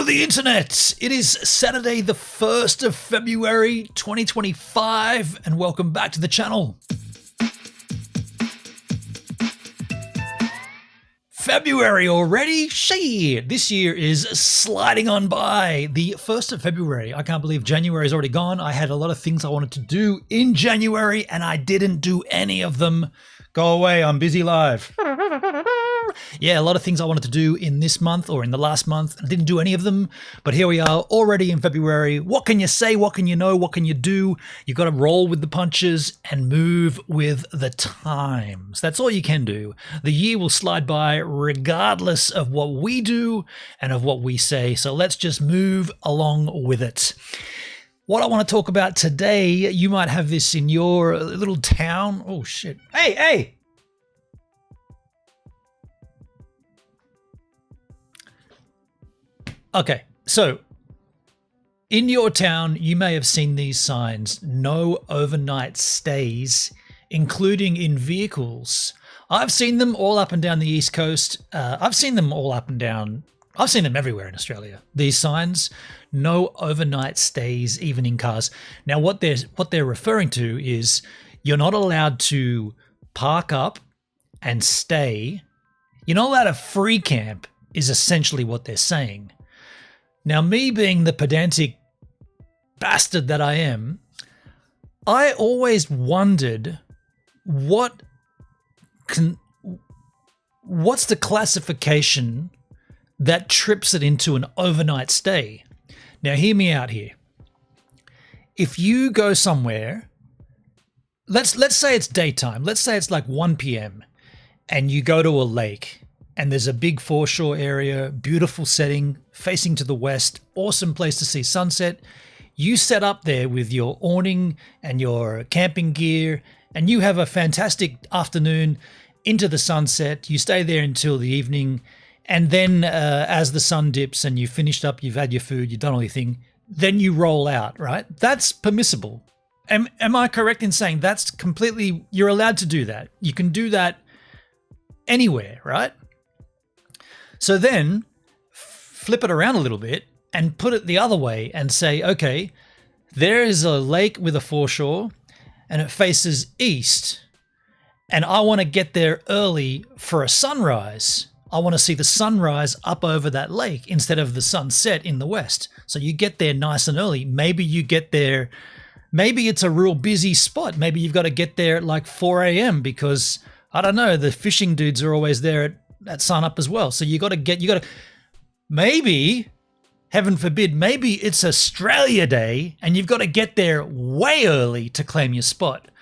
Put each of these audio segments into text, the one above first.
Hello, the internet! It is Saturday, the 1st of February, 2025, and welcome back to the channel. February already? Shit! This year is sliding on by. The 1st of February. I can't believe January is already gone. I had a lot of things I wanted to do in January, and I didn't do any of them. Go away, I'm busy live. Yeah, a lot of things I wanted to do in this month or in the last month. I didn't do any of them, but here we are already in February. What can you say? What can you know? What can you do? You've got to roll with the punches and move with the times. That's all you can do. The year will slide by regardless of what we do and of what we say. So let's just move along with it. What I want to talk about today, you might have this in your little town. Oh, shit. Hey! Okay, so in your town, you may have seen these signs, no overnight stays, including in vehicles. I've seen them all up and down the East Coast. I've seen them all up and down. I've seen them everywhere in Australia. These signs, no overnight stays, even in cars. Now, what they're referring to is you're not allowed to park up and stay. You're not allowed to free camp is essentially what they're saying. Now, me being the pedantic bastard that I am, I always wondered what's the classification that trips it into an overnight stay. Now, hear me out here. If you go somewhere, let's say it's daytime. Let's say it's like 1 p.m. and you go to a lake. And there's a big foreshore area, beautiful setting, facing to the west, awesome place to see sunset. You set up there with your awning and your camping gear, and you have a fantastic afternoon into the sunset. You stay there until the evening, and then as the sun dips and you've finished up, you've had your food, you've done all your thing, then you roll out, right? That's permissible. Am I correct in saying that's completely, you're allowed to do that? You can do that anywhere, right? So then flip it around a little bit and put it the other way and say, okay, there is a lake with a foreshore and it faces east. And I want to get there early for a sunrise. I want to see the sunrise up over that lake instead of the sunset in the west. So you get there nice and early. Maybe you get there, maybe it's a real busy spot. Maybe you've got to get there at like 4 a.m. because, I don't know, the fishing dudes are always there at sun up as well. So you got to maybe, heaven forbid, maybe it's Australia Day and you've got to get there way early to claim your spot.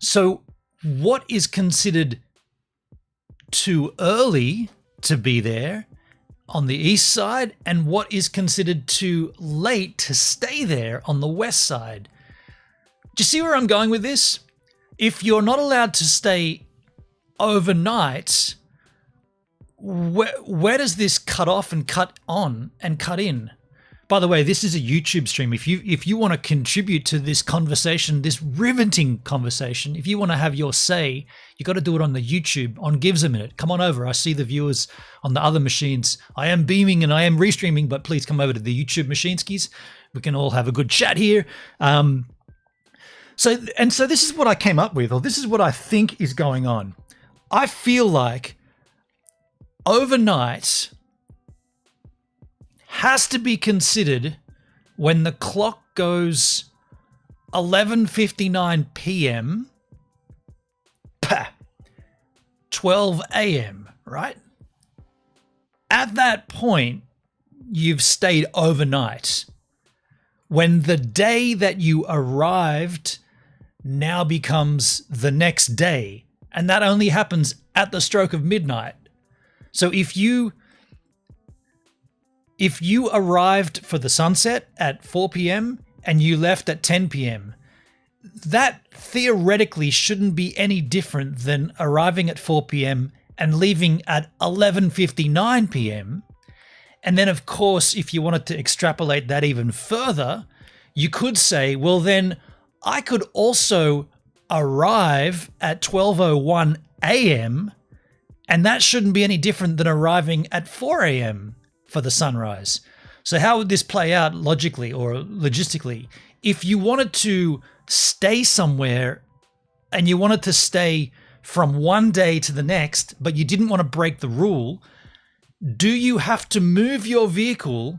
So what is considered too early to be there on the east side and what is considered too late to stay there on the west side? Do you see where I'm going with this? If you're not allowed to stay overnight, where does this cut off and cut on and cut in? By the way, this is a YouTube stream. If you want to contribute to this conversation, this riveting conversation, if you want to have your say, you got to do it on the YouTube, on GivesAMinute. Come on over. I see the viewers on the other machines. I am beaming and I am restreaming, but please come over to the YouTube machineskis. We can all have a good chat here. So this is what I came up with, or this is what I think is going on. I feel like overnight has to be considered when the clock goes 11:59 p.m. 12 a.m., right? At that point, you've stayed overnight. When the day that you arrived now becomes the next day, and that only happens at the stroke of midnight. So if you arrived for the sunset at 4 p.m. and you left at 10 p.m., that theoretically shouldn't be any different than arriving at 4 p.m. and leaving at 11:59 p.m. And then, of course, if you wanted to extrapolate that even further, you could say, well, then I could also arrive at 12:01 a.m. and that shouldn't be any different than arriving at 4 a.m. for the sunrise. So how would this play out logically or logistically? If you wanted to stay somewhere and you wanted to stay from one day to the next, but you didn't want to break the rule, do you have to move your vehicle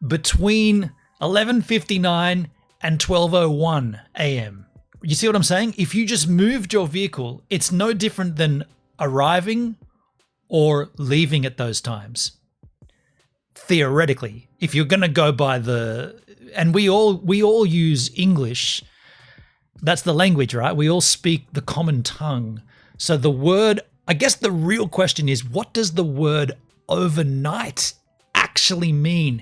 between 11:59 and 12:01 a.m.? You see what I'm saying? If you just moved your vehicle, it's no different than arriving or leaving at those times. Theoretically, if you're going to go by and we all use English. That's the language, right? We all speak the common tongue. So the word, I guess the real question is, what does the word overnight actually mean?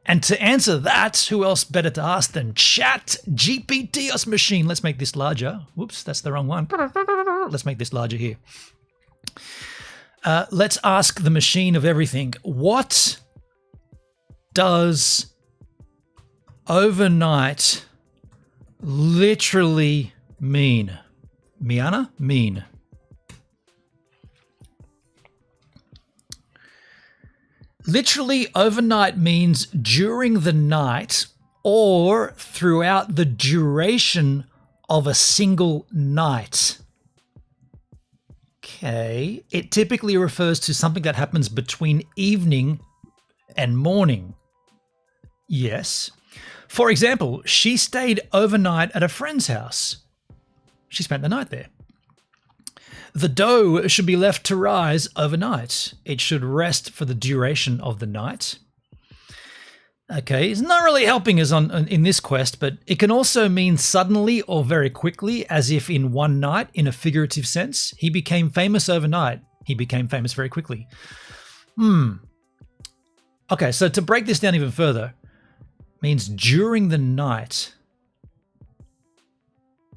And to answer that, who else better to ask than ChatGPT us machine? Let's make this larger. Whoops, that's the wrong one. Let's make this larger here. Let's ask the machine of everything. What does overnight literally mean? Miana? Mean. Literally, overnight means during the night or throughout the duration of a single night. Okay. It typically refers to something that happens between evening and morning. Yes. For example, she stayed overnight at a friend's house. She spent the night there. The dough should be left to rise overnight. It should rest for the duration of the night. Okay, it's not really helping us in this quest, but it can also mean suddenly or very quickly, as if in one night, in a figurative sense. He became famous overnight. He became famous very quickly. Okay, so to break this down even further, means during the night.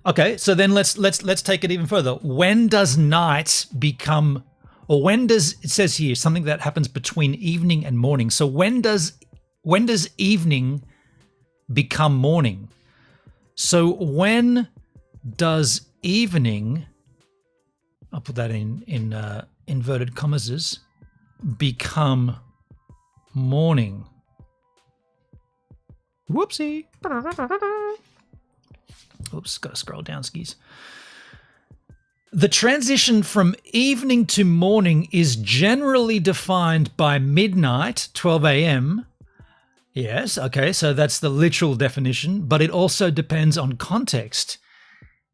Okay, so then let's take it even further. When does night become, or when does, it says here something that happens between evening and morning. So when does evening become morning? So when does evening, I'll put that in inverted commas, become morning? Whoopsie. Oops, got to scroll down, skis. The transition from evening to morning is generally defined by midnight, 12 a.m. Yes, okay, so that's the literal definition, but it also depends on context.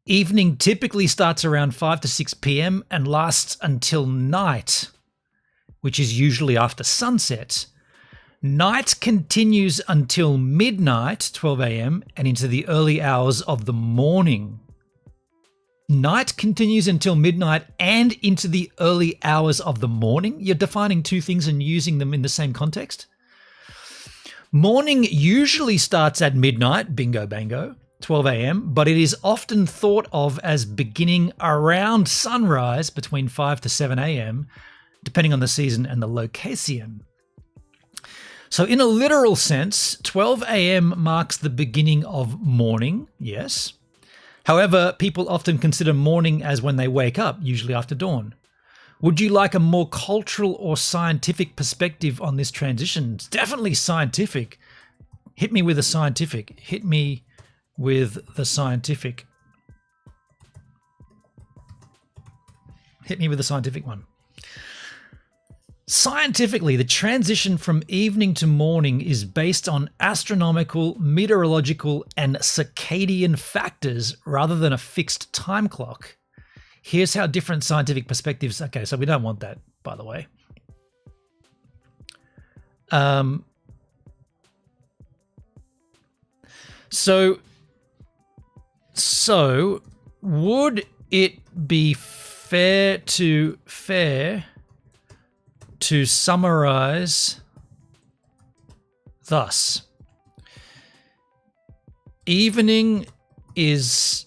Evening typically starts around 5 to 6 p.m. and lasts until night, which is usually after sunset. Night continues until midnight, 12 a.m., and into the early hours of the morning. Night continues until midnight and into the early hours of the morning? You're defining two things and using them in the same context? Morning usually starts at midnight, bingo bango, 12 a.m., but it is often thought of as beginning around sunrise between 5 to 7 a.m., depending on the season and the location. So in a literal sense, 12 a.m. marks the beginning of morning, yes. However, people often consider morning as when they wake up, usually after dawn. Would you like a more cultural or scientific perspective on this transition? It's definitely scientific. Hit me with a scientific. Hit me with the scientific. Hit me with a scientific one. Scientifically, the transition from evening to morning is based on astronomical, meteorological, and circadian factors rather than a fixed time clock. Here's how different scientific perspectives... Okay, so we don't want that, by the way. So would it be fair to summarize thus? Evening is,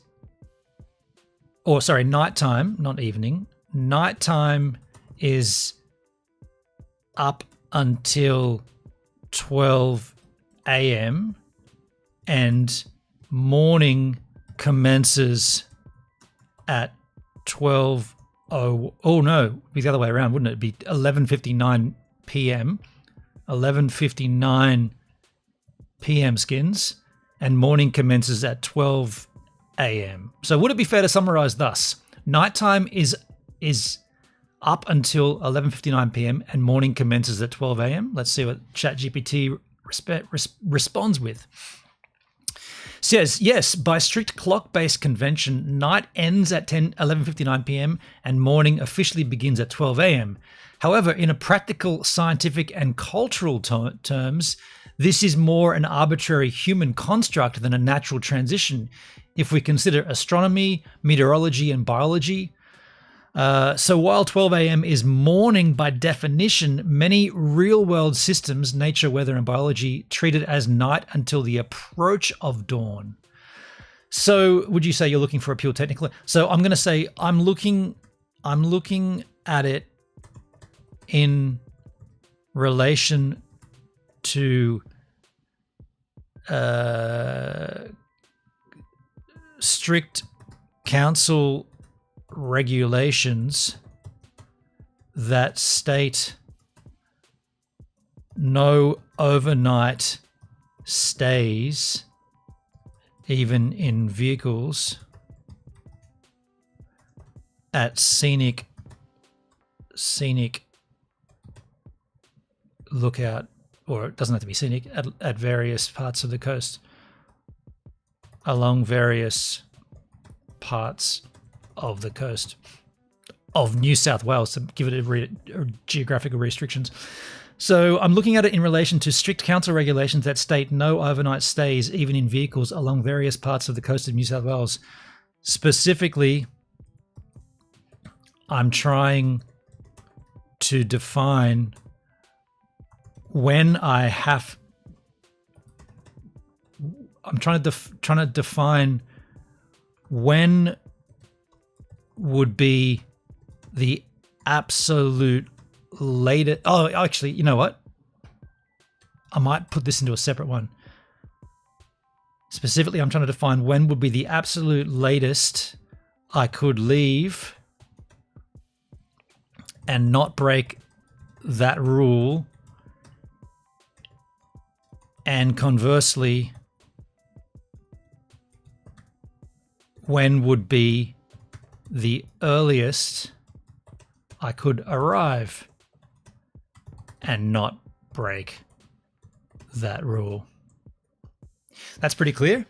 nighttime, not evening. Nighttime is up until 12 a.m. and morning commences at 12. Oh no, it'd be the other way around, wouldn't it? It'd be 11:59 p.m. 11:59 p.m. skins, and morning commences at 12 a.m. So would it be fair to summarize thus? Nighttime is up until 11:59 p.m. and morning commences at 12 a.m. Let's see what ChatGPT responds with. Says, yes, by strict clock-based convention, night ends at 11:59 p.m. and morning officially begins at 12 a.m. However, in a practical, scientific, and cultural terms, this is more an arbitrary human construct than a natural transition if we consider astronomy, meteorology, and biology. So while 12 a.m. is morning by definition, many real-world systems, nature, weather, and biology, treat it as night until the approach of dawn. So would you say you're looking for a pure technical? So I'm going to say I'm looking at it in relation to strict council regulations that state no overnight stays, even in vehicles, at scenic lookout, or it doesn't have to be scenic, at various parts of the coast, along various parts of the coast of New South Wales, to give it a geographical restrictions. So I'm looking at it in relation to strict council regulations that state no overnight stays, even in vehicles, along various parts of the coast of New South Wales. Specifically, I'm trying to define when I have. I'm trying to define when would be the absolute latest. Oh, actually, you know what? I might put this into a separate one. Specifically, I'm trying to define when would be the absolute latest I could leave and not break that rule. And conversely, when would be the earliest I could arrive and not break that rule. That's pretty clear.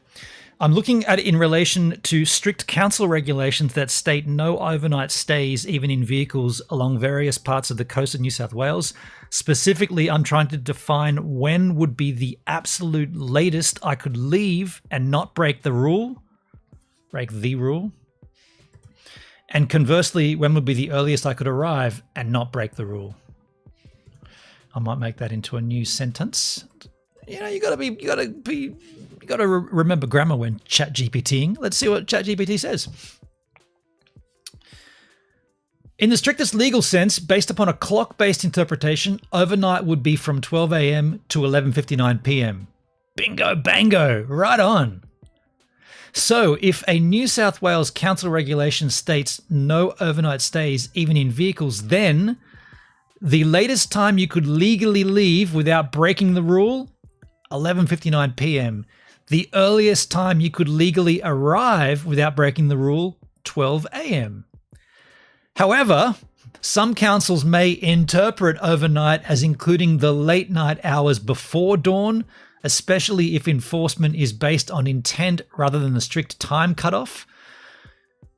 I'm looking at it in relation to strict council regulations that state no overnight stays, even in vehicles, along various parts of the coast of New South Wales. Specifically, I'm trying to define when would be the absolute latest I could leave and not break the rule. Break the rule. And conversely, when would be the earliest I could arrive and not break the rule? I might make that into a new sentence. You know, you gotta remember grammar when ChatGPTing. Let's see what ChatGPT says. In the strictest legal sense, based upon a clock-based interpretation, overnight would be from 12 a.m. to 11:59 p.m. Bingo, bango, right on. So if a New South Wales council regulation states no overnight stays, even in vehicles, then the latest time you could legally leave without breaking the rule, 11:59 p.m. The earliest time you could legally arrive without breaking the rule, 12 a.m. However, some councils may interpret overnight as including the late night hours before dawn, especially if enforcement is based on intent rather than a strict time cutoff.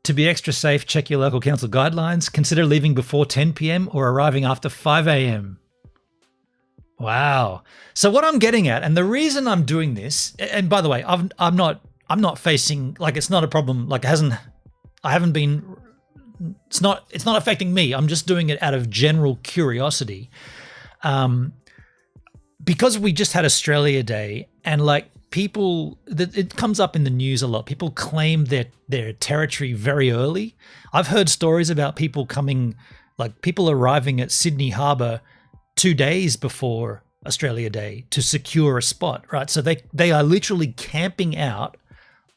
To be extra safe, check your local council guidelines. Consider leaving before 10 p.m. or arriving after 5 a.m. Wow. So what I'm getting at, and the reason I'm doing this, and by the way, I'm not facing, like, it's not a problem. Like, it's not affecting me. I'm just doing it out of general curiosity. Because we just had Australia Day, and like people, it comes up in the news a lot. People claim their territory very early. I've heard stories about people arriving at Sydney Harbour 2 days before Australia Day to secure a spot, right? So they are literally camping out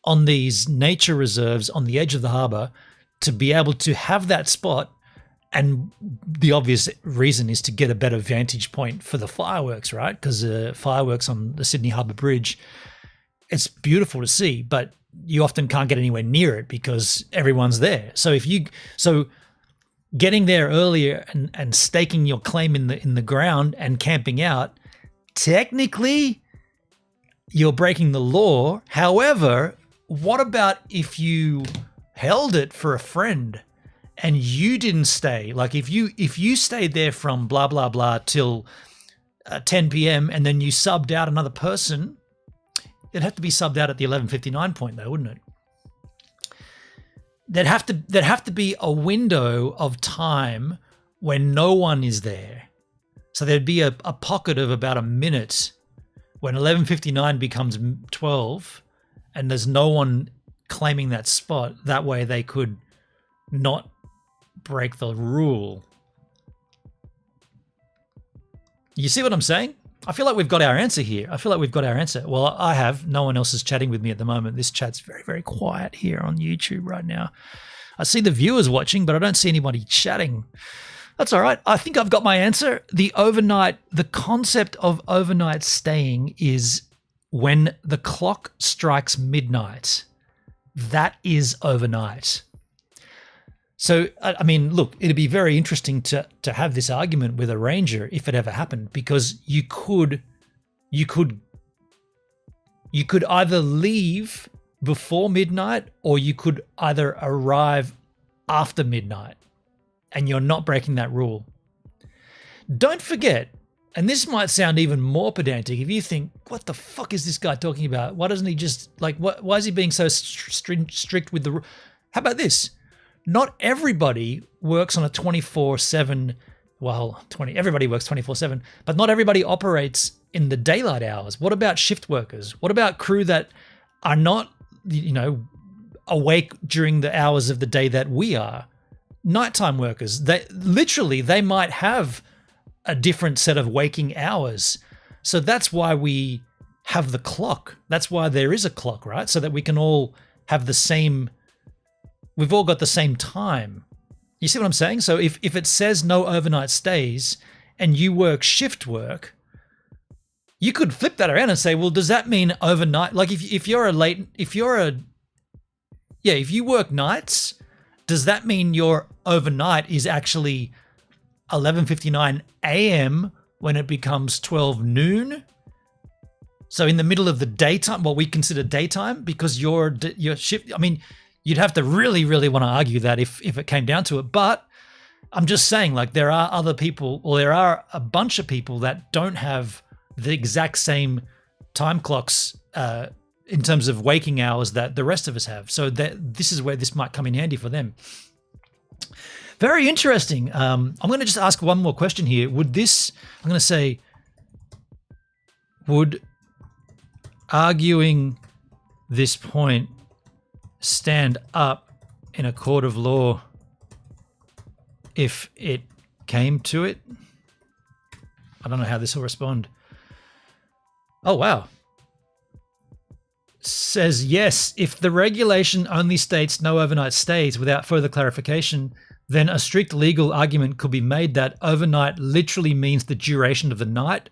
on these nature reserves on the edge of the harbour to be able to have that spot And the obvious reason is to get a better vantage point for the fireworks, right? Because fireworks on the Sydney Harbour Bridge, it's beautiful to see, but you often can't get anywhere near it because everyone's there. So getting there earlier and staking your claim in the ground and camping out, technically you're breaking the law. However, what about if you held it for a friend and you didn't stay? Like if you stayed there from blah blah blah till 10 p.m. and then you subbed out another person, it'd have to be subbed out at the 11:59 point though, wouldn't it? There'd have to be a window of time when no one is there. So there'd be a pocket of about a minute when 11:59 becomes 12 and there's no one claiming that spot. That way they could not break the rule. You see what I'm saying? I feel like we've got our answer here. Well, I have. No one else is chatting with me at the moment. This chat's very, very quiet here on YouTube right now. I see the viewers watching, but I don't see anybody chatting. That's all right. I think I've got my answer. The concept of overnight staying is when the clock strikes midnight. That is overnight. So, I mean, look, it'd be very interesting to have this argument with a ranger if it ever happened, because you could either leave before midnight or you could either arrive after midnight, and you're not breaking that rule. Don't forget, and this might sound even more pedantic, if you think, what the fuck is this guy talking about? Why doesn't he just, why is he being so strict with the rule? How about this? Not everybody works on a 24/7, everybody works 24/7, but not everybody operates in the daylight hours. What about shift workers? What about crew that are not, awake during the hours of the day that we are? Nighttime workers, they might have a different set of waking hours. So that's why we have the clock. That's why there is a clock, right? So that we can all have we've all got the same time. You see what I'm saying? So if it says no overnight stays and you work shift work, you could flip that around and say, well, does that mean overnight? Like if you work nights, does that mean your overnight is actually 11:59 a.m. when it becomes 12 noon? So in the middle of the daytime, what we consider daytime, because your shift, I mean, you'd have to really, really want to argue that if it came down to it. But I'm just saying, there are other people, or there are a bunch of people that don't have the exact same time clocks in terms of waking hours that the rest of us have. So this is where this might come in handy for them. Very interesting. I'm going to just ask one more question here. Would arguing this point stand up in a court of law if it came to it? I don't know how this will respond. Oh, wow. Says yes, if the regulation only states no overnight stays without further clarification, then a strict legal argument could be made that overnight literally means the duration of the night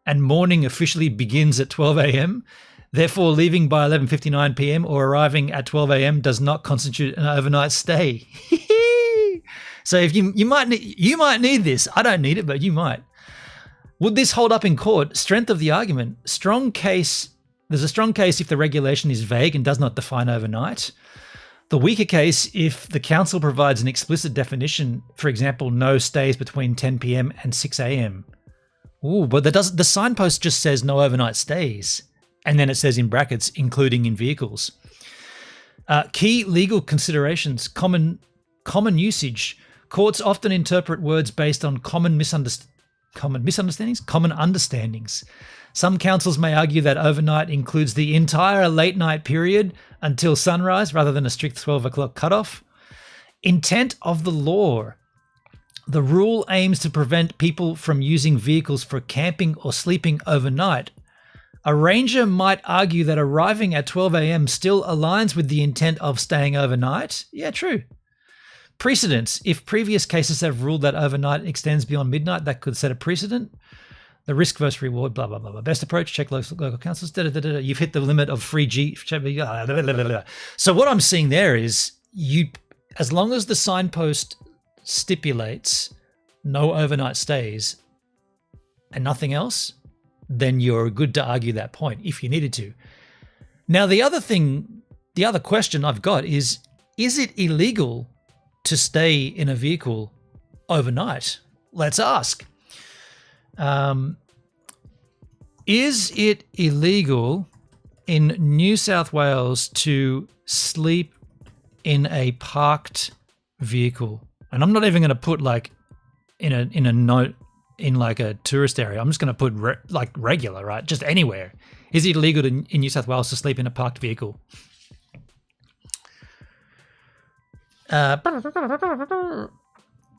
and morning officially begins at 12 a.m. Therefore, leaving by 11:59 p.m. or arriving at 12 a.m. does not constitute an overnight stay. So if you might need this. I don't need it, but you might. Would this hold up in court? Strength of the argument. There's a strong case if the regulation is vague and does not define overnight. The weaker case if the council provides an explicit definition, for example, no stays between 10 p.m. and 6 a.m. Ooh, but the signpost just says no overnight stays. And then it says in brackets, including in vehicles. Key legal considerations, common usage. Courts often interpret words based on common understandings. Some councils may argue that overnight includes the entire late night period until sunrise rather than a strict 12 o'clock cutoff. Intent of the law. The rule aims to prevent people from using vehicles for camping or sleeping overnight. A ranger might argue that arriving at 12 a.m. still aligns with the intent of staying overnight. Yeah, true. Precedents. If previous cases have ruled that overnight extends beyond midnight, that could set a precedent. The risk versus reward, blah, blah, blah, blah. Best approach, check local councils. Da, da, da, da. You've hit the limit of free G. Blah, blah, blah, blah, blah. So what I'm seeing there is as long as the signpost stipulates no overnight stays and nothing else, then you're good to argue that point if you needed to. Now, the other question I've got is it illegal to stay in a vehicle overnight? Let's ask. Is it illegal in New South Wales to sleep in a parked vehicle? And I'm not even going to put like in a note in like a tourist area. I'm just going to put like regular, right? Just anywhere. Is it illegal in New South Wales to sleep in a parked vehicle?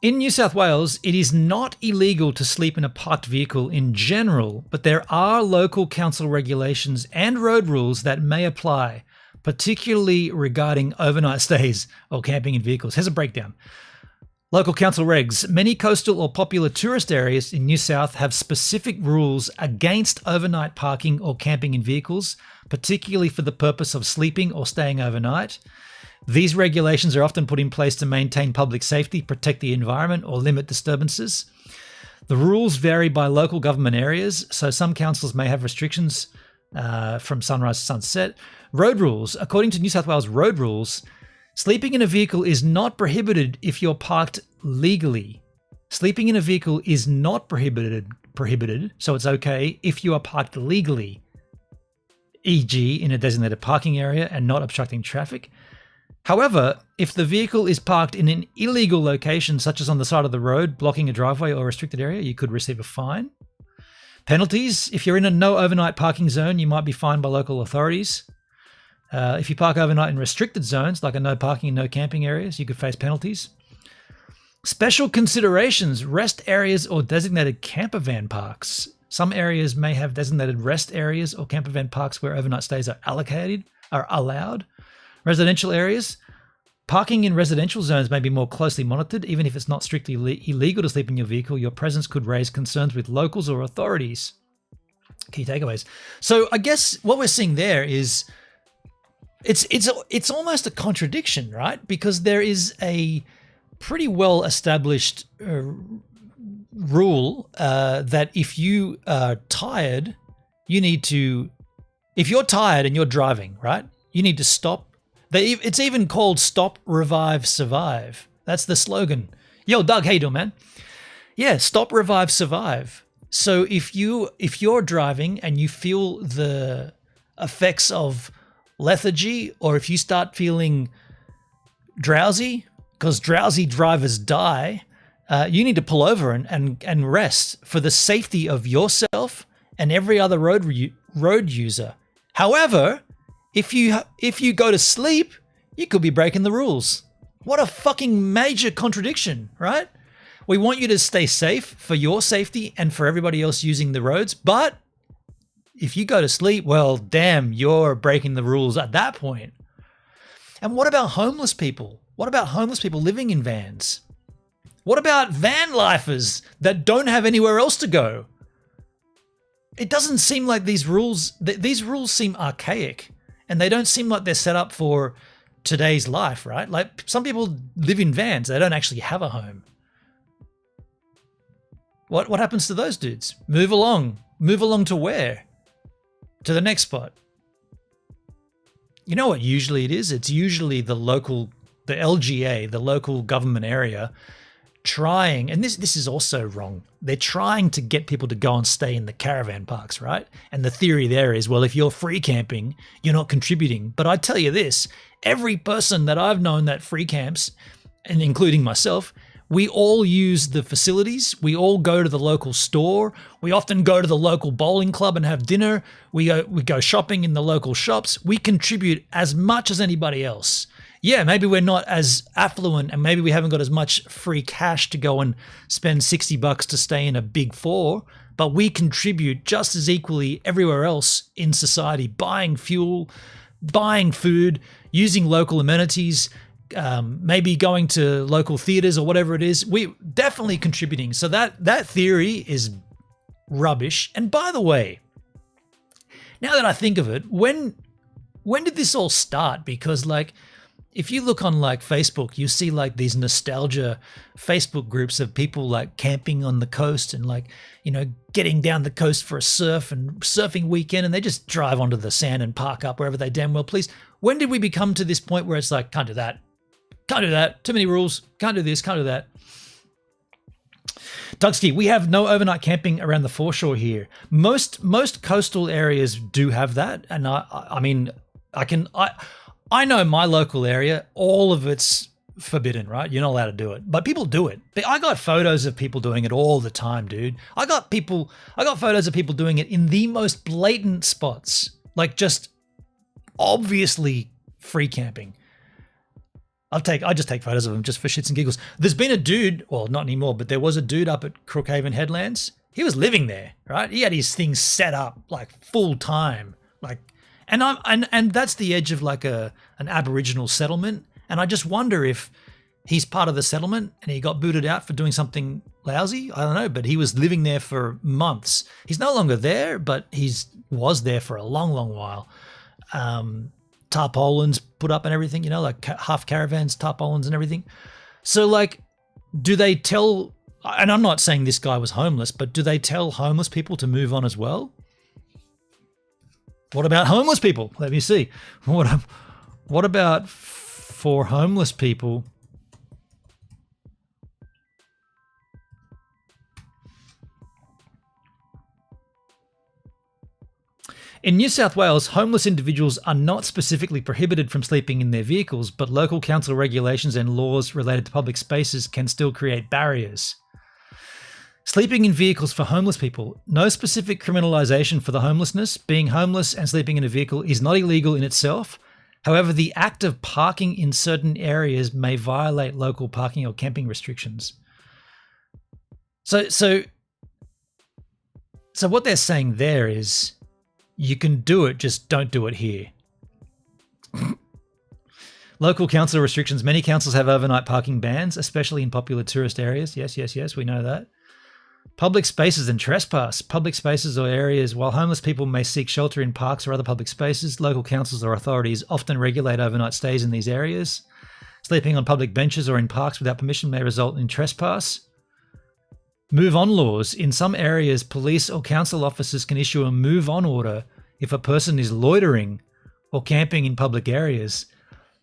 In New South Wales, it is not illegal to sleep in a parked vehicle in general, but there are local council regulations and road rules that may apply, particularly regarding overnight stays or camping in vehicles. Here's a breakdown. Local council regs. Many coastal or popular tourist areas in New South have specific rules against overnight parking or camping in vehicles, particularly for the purpose of sleeping or staying overnight. These regulations are often put in place to maintain public safety, protect the environment, or limit disturbances. The rules vary by local government areas, so some councils may have restrictions from sunrise to sunset. Road rules. According to New South Wales road rules, sleeping in a vehicle is not prohibited if you're parked legally. Sleeping in a vehicle is not prohibited, so it's okay if you are parked legally, e.g. in a designated parking area and not obstructing traffic. However, if the vehicle is parked in an illegal location, such as on the side of the road, blocking a driveway or restricted area, you could receive a fine. Penalties. If you're in a no overnight parking zone, you might be fined by local authorities. If you park overnight in restricted zones, like a no parking and no camping areas, you could face penalties. Special considerations, rest areas or designated camper van parks. Some areas may have designated rest areas or camper van parks where overnight stays are allowed. Residential areas. Parking in residential zones may be more closely monitored. Even if it's not strictly illegal to sleep in your vehicle, your presence could raise concerns with locals or authorities. Key takeaways. So I guess what we're seeing there is it's almost a contradiction, right? Because there is a pretty well established rule that if you are tired, if you're tired and you're driving, right, you need to stop. It's even called Stop, Revive, Survive. That's the slogan. Yo, Doug, how you doing, man? Yeah, Stop, Revive, Survive. So if you're driving and you feel the effects of lethargy, or if you start feeling drowsy, because drowsy drivers die, you need to pull over and rest for the safety of yourself and every other road user. However, if you go to sleep, you could be breaking the rules. What a fucking major contradiction, right? We want you to stay safe for your safety and for everybody else using the roads, but if you go to sleep, well, damn, you're breaking the rules at that point. And what about homeless people? What about homeless people living in vans? What about van lifers that don't have anywhere else to go? It doesn't seem like these rules seem archaic. And they don't seem like they're set up for today's life, right? Like some people live in vans. They don't actually have a home. What happens to those dudes? Move along. Move along to where? To the next spot. You know what usually it is? It's usually the LGA, the local government area, trying, and this is also wrong, they're trying to get people to go and stay in the caravan parks, right? And the theory there is, well, if you're free camping, you're not contributing. But I tell you this, every person that I've known that free camps, and including myself, we all use the facilities. We all go to the local store. We often go to the local bowling club and have dinner. We go shopping in the local shops. We contribute as much as anybody else. Yeah, maybe we're not as affluent and maybe we haven't got as much free cash to go and spend $60 to stay in a big four, but we contribute just as equally everywhere else in society, buying fuel, buying food, using local amenities, maybe going to local theaters or whatever it is. We definitely contributing. So that theory is rubbish. And by the way, now that I think of it, when did this all start? Because like, if you look on like Facebook, you see like these nostalgia Facebook groups of people like camping on the coast and like, you know, getting down the coast for a surfing weekend, and they just drive onto the sand and park up wherever they damn well please. When did we become to this point where it's like, can't do that, too many rules, can't do this, can't do that? Dugsky, we have no overnight camping around the foreshore here. Most coastal areas do have that, and I mean, I know my local area, all of it's forbidden, right? You're not allowed to do it, but people do it. I got photos of people doing it all the time, dude. I got photos of people doing it in the most blatant spots, like just obviously free camping. I just take photos of them just for shits and giggles. There's been a dude, well, not anymore, but there was a dude up at Crookhaven Headlands. He was living there, right? He had his things set up like full time, like. And that's the edge of like an Aboriginal settlement. And I just wonder if he's part of the settlement and he got booted out for doing something lousy. I don't know, but he was living there for months. He's no longer there, but was there for a long, long while. Tarpaulins put up and everything, you know, like half caravans, tarpaulins and everything. So like, do they tell, and I'm not saying this guy was homeless, but do they tell homeless people to move on as well? What about homeless people? Let me see. What about for homeless people? In New South Wales, homeless individuals are not specifically prohibited from sleeping in their vehicles, but local council regulations and laws related to public spaces can still create barriers. Sleeping in vehicles for homeless people. No specific criminalisation for the homelessness. Being homeless and sleeping in a vehicle is not illegal in itself. However, the act of parking in certain areas may violate local parking or camping restrictions. So what they're saying there is you can do it, just don't do it here. Local council restrictions. Many councils have overnight parking bans, especially in popular tourist areas. Yes, we know that. Public spaces and trespass. Public spaces or areas. While homeless people may seek shelter in parks or other public spaces, local councils or authorities often regulate overnight stays in these areas. Sleeping on public benches or in parks without permission may result in trespass. Move on laws. In some areas, police or council officers can issue a move on order if a person is loitering or camping in public areas.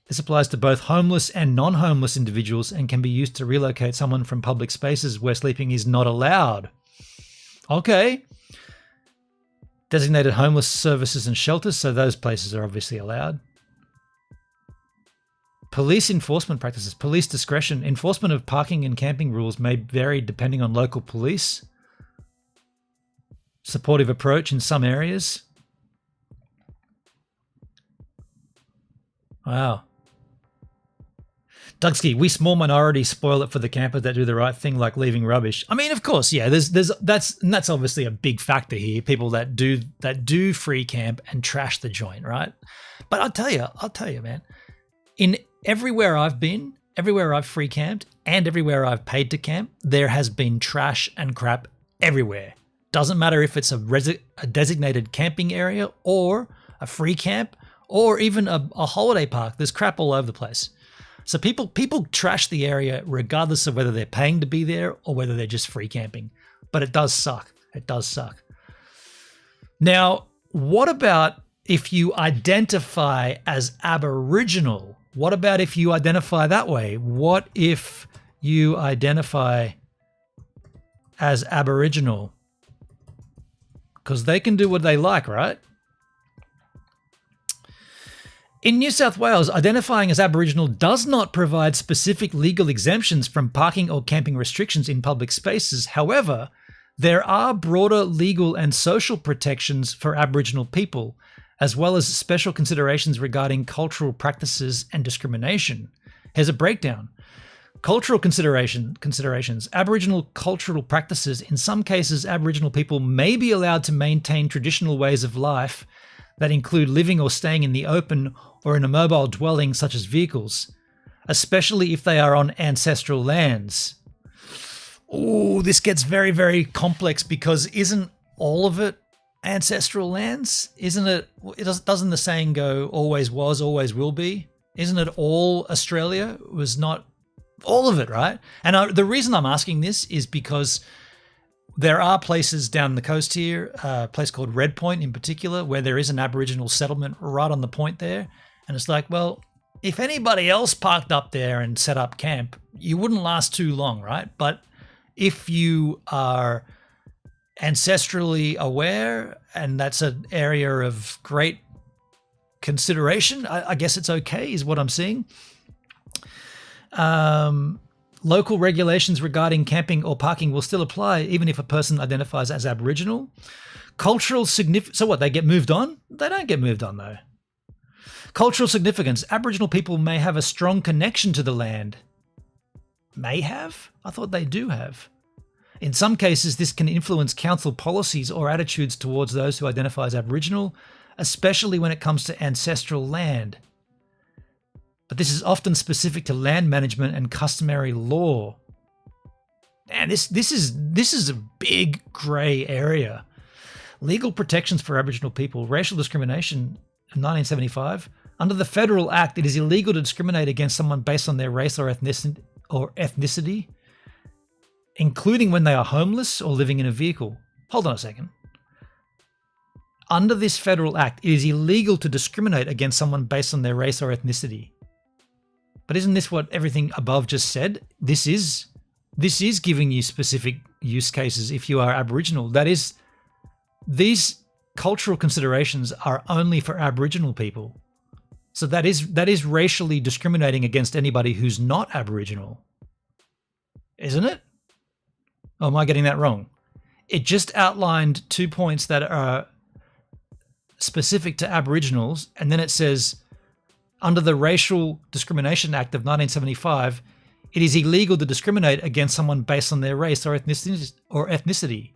This applies to both homeless and non-homeless individuals and can be used to relocate someone from public spaces where sleeping is not allowed. Okay. Designated homeless services and shelters, so those places are obviously allowed. Police enforcement practices. Police discretion. Enforcement of parking and camping rules may vary depending on local police. Supportive approach in some areas. Wow. Dugsky, we small minority spoil it for the campers that do the right thing, like leaving rubbish. I mean, of course, yeah. That's obviously a big factor here. People that do free camp and trash the joint, right? But I'll tell you, man. In everywhere I've been, everywhere I've free camped, and everywhere I've paid to camp, there has been trash and crap everywhere. Doesn't matter if it's a designated camping area or a free camp or even a holiday park. There's crap all over the place. So people trash the area regardless of whether they're paying to be there or whether they're just free camping. But it does suck. It does suck. Now, what about if you identify as Aboriginal? What about if you identify that way? What if you identify as Aboriginal? Because they can do what they like, right? In New South Wales, identifying as Aboriginal does not provide specific legal exemptions from parking or camping restrictions in public spaces. However, there are broader legal and social protections for Aboriginal people, as well as special considerations regarding cultural practices and discrimination. Here's a breakdown. Cultural considerations. Aboriginal cultural practices. In some cases, Aboriginal people may be allowed to maintain traditional ways of life that include living or staying in the open or in a mobile dwelling such as vehicles. especially if they are on ancestral lands. Oh, this gets very, very complex because isn't all of it ancestral lands? Isn't it? Doesn't the saying go, always was, always will be? Isn't it all Australia? It was not all of it, right? And the reason I'm asking this is because there are places down the coast here, a place called Red Point in particular, where there is an Aboriginal settlement right on the point there. And it's like, well, if anybody else parked up there and set up camp, you wouldn't last too long, right? But if you are ancestrally aware and that's an area of great consideration, I guess it's okay, is what I'm seeing. Local regulations regarding camping or parking will still apply even if a person identifies as Aboriginal. Cultural significance. So what, they get moved on? They don't get moved on though. Cultural significance. Aboriginal people may have a strong connection to the land. May have? I thought they do have. In some cases, this can influence council policies or attitudes towards those who identify as Aboriginal, especially when it comes to ancestral land. But this is often specific to land management and customary law. And this is a big grey area. Legal protections for Aboriginal people, racial discrimination in 1975. Under the Federal Act, it is illegal to discriminate against someone based on their race or ethnicity, including when they are homeless or living in a vehicle. Hold on a second. Under this Federal Act, it is illegal to discriminate against someone based on their race or ethnicity. But isn't this what everything above just said? This is giving you specific use cases if you are Aboriginal. That is, these cultural considerations are only for Aboriginal people. So that is racially discriminating against anybody who's not Aboriginal. Isn't it? Or am I getting that wrong? It just outlined 2 points that are specific to Aboriginals, and then it says, under the Racial Discrimination Act of 1975, it is illegal to discriminate against someone based on their race or ethnicity.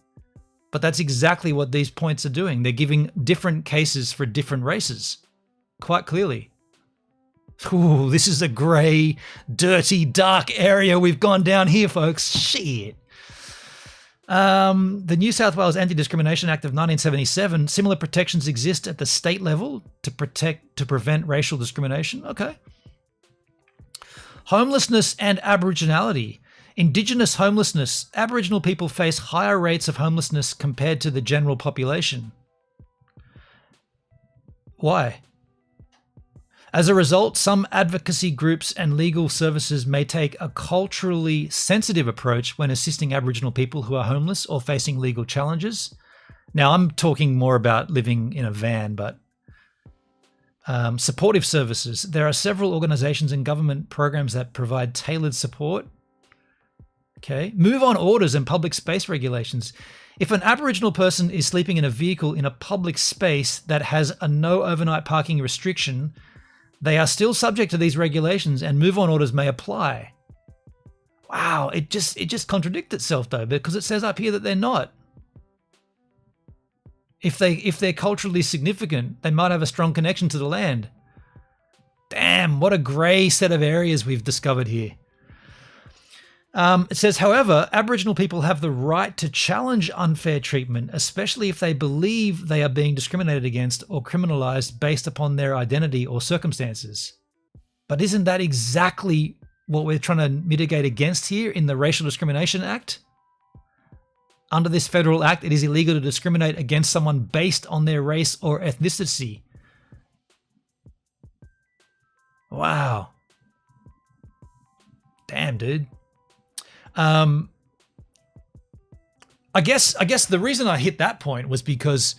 But that's exactly what these points are doing. They're giving different cases for different races, quite clearly. Ooh, this is a grey, dirty, dark area we've gone down here, folks. Shit. The New South Wales Anti-Discrimination Act of 1977, similar protections exist at the state level to prevent racial discrimination. Okay. Homelessness and Aboriginality. Indigenous homelessness. Aboriginal people face higher rates of homelessness compared to the general population. Why? As a result, some advocacy groups and legal services may take a culturally sensitive approach when assisting Aboriginal people who are homeless or facing legal challenges. Now, I'm talking more about living in a van, but supportive services. There are several organisations and government programs that provide tailored support. Okay. Move on orders and public space regulations. If an Aboriginal person is sleeping in a vehicle in a public space that has a no overnight parking restriction, they are still subject to these regulations and move-on orders may apply. Wow, it just contradicts itself though, because it says up here that they're not. If they're culturally significant, they might have a strong connection to the land. Damn, what a grey set of areas we've discovered here. It says, however, Aboriginal people have the right to challenge unfair treatment, especially if they believe they are being discriminated against or criminalised based upon their identity or circumstances. But isn't that exactly what we're trying to mitigate against here in the Racial Discrimination Act? Under this federal act, it is illegal to discriminate against someone based on their race or ethnicity. Wow. Damn, dude. I guess the reason I hit that point was because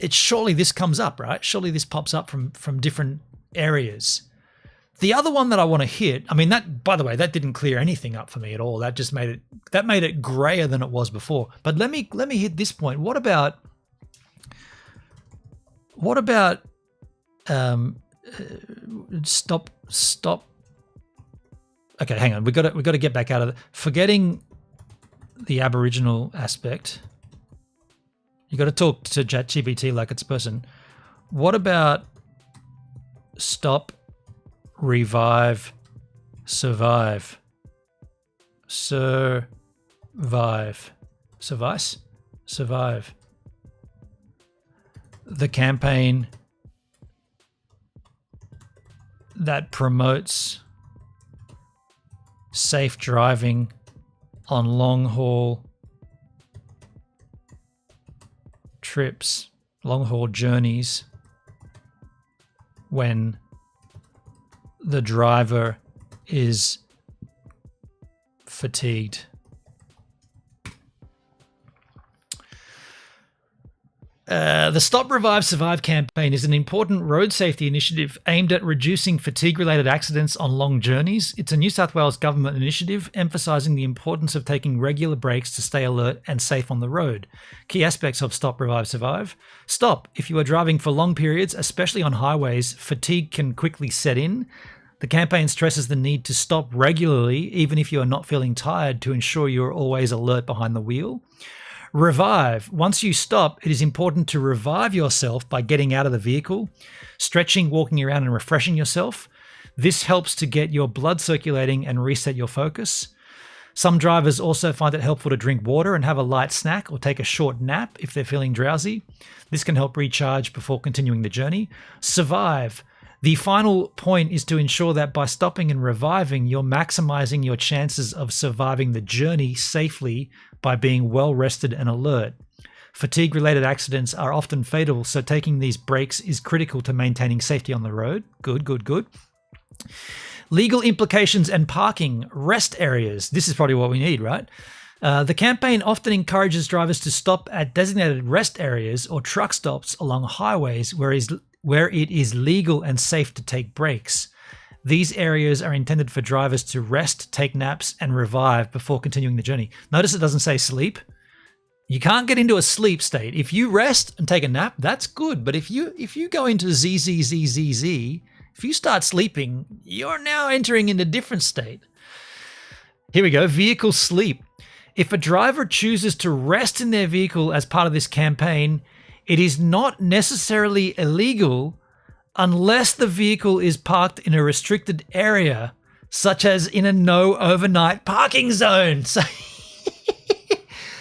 surely this comes up, right? Surely this pops up from different areas. The other one that I want to hit, I mean, that, by the way, that didn't clear anything up for me at all. That just made it grayer than it was before. But let me hit this point. What about stop. Okay, hang on. We got to get back out of it. Forgetting the Aboriginal aspect, you got to talk to ChatGPT like it's a person. What about stop, revive, survive. Survive. Suffice? Survive. The campaign that promotes safe driving on long-haul trips, long-haul journeys, when the driver is fatigued. The Stop, Revive, Survive campaign is an important road safety initiative aimed at reducing fatigue-related accidents on long journeys. It's a New South Wales government initiative emphasising the importance of taking regular breaks to stay alert and safe on the road. Key aspects of Stop, Revive, Survive. Stop. If you are driving for long periods, especially on highways, fatigue can quickly set in. The campaign stresses the need to stop regularly, even if you are not feeling tired, to ensure you are always alert behind the wheel. Revive. Once you stop, it is important to revive yourself by getting out of the vehicle, stretching, walking around and refreshing yourself. This helps to get your blood circulating and reset your focus. Some drivers also find it helpful to drink water and have a light snack or take a short nap if they're feeling drowsy. This can help recharge before continuing the journey. Survive. The final point is to ensure that by stopping and reviving, you're maximizing your chances of surviving the journey safely by being well rested and alert. Fatigue-related accidents are often fatal, so taking these breaks is critical to maintaining safety on the road. Good, good, good. Legal implications and parking, rest areas. This is probably what we need, right? The campaign often encourages drivers to stop at designated rest areas or truck stops along highways where it is legal and safe to take breaks. These areas are intended for drivers to rest, take naps, and revive before continuing the journey. Notice it doesn't say sleep. You can't get into a sleep state. If you rest and take a nap, that's good. But if you go into ZZZZZ, if you start sleeping, you're now entering in a different state. Here we go. Vehicle sleep. If a driver chooses to rest in their vehicle as part of this campaign, it is not necessarily illegal unless the vehicle is parked in a restricted area, such as in a no overnight parking zone.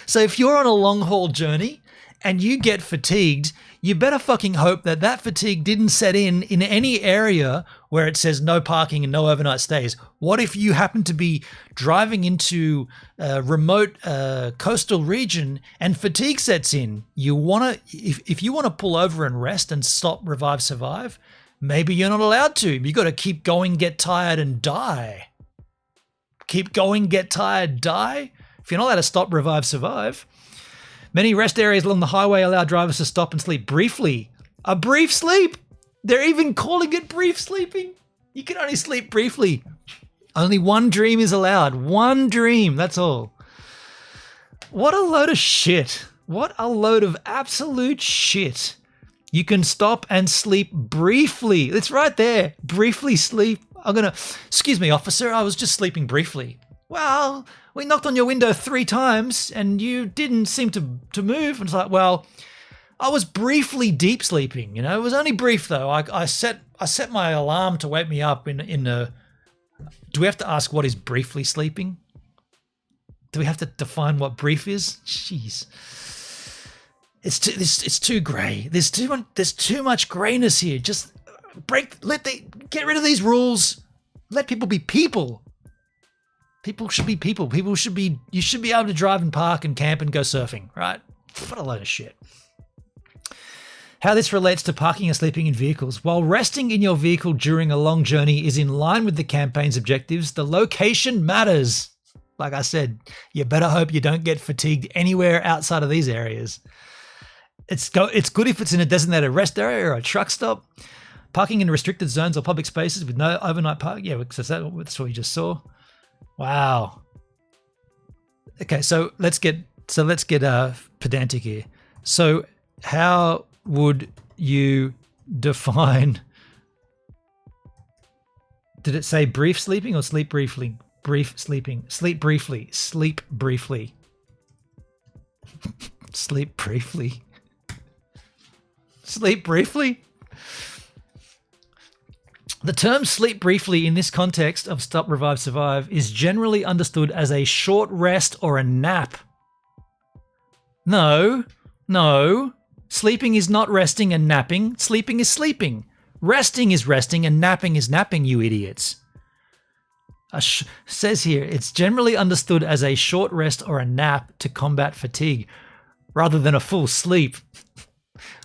So if you're on a long haul journey and you get fatigued, you better fucking hope that that fatigue didn't set in any area where it says no parking and no overnight stays. What if you happen to be driving into a remote coastal region and fatigue sets in? You want to, if you want to pull over and rest and stop, revive, survive, maybe you're not allowed to. You got to keep going, get tired, and die. Keep going, get tired, die. If you're not allowed to stop, revive, survive. Many rest areas along the highway allow drivers to stop and sleep briefly. A brief sleep. They're even calling it brief sleeping. You can only sleep briefly. Only one dream is allowed. One dream, that's all. What a load of shit. What a load of absolute shit. You can stop and sleep briefly. It's right there. Briefly sleep. Excuse me, officer, I was just sleeping briefly. Well, we knocked on your window 3 times and you didn't seem to move. And it's like, well, I was briefly deep sleeping. It was only brief though. I set my alarm to wake me up in a. Do we have to ask what is briefly sleeping? Do we have to define what brief is? Jeez. It's too grey. There's too much greyness here. Just get rid of these rules. Let people be people. People should be people. You should be able to drive and park and camp and go surfing, right? What a load of shit. How this relates to parking and sleeping in vehicles. While resting in your vehicle during a long journey is in line with the campaign's objectives, the location matters. Like I said, you better hope you don't get fatigued anywhere outside of these areas. It's good if it's in a designated rest area or a truck stop. Parking in restricted zones or public spaces with no overnight parking. Yeah, that's what we just saw. Wow. Okay, so let's get pedantic here. So how would you define? Did it say brief sleeping or sleep briefly? Brief sleeping. Sleep briefly. Sleep briefly. Sleep briefly. Sleep briefly. The term sleep briefly in this context of stop, revive, survive is generally understood as a short rest or a nap. No. Sleeping is not resting and napping. Sleeping is sleeping. Resting is resting and napping is napping, you idiots. Says here, it's generally understood as a short rest or a nap to combat fatigue, rather than a full sleep.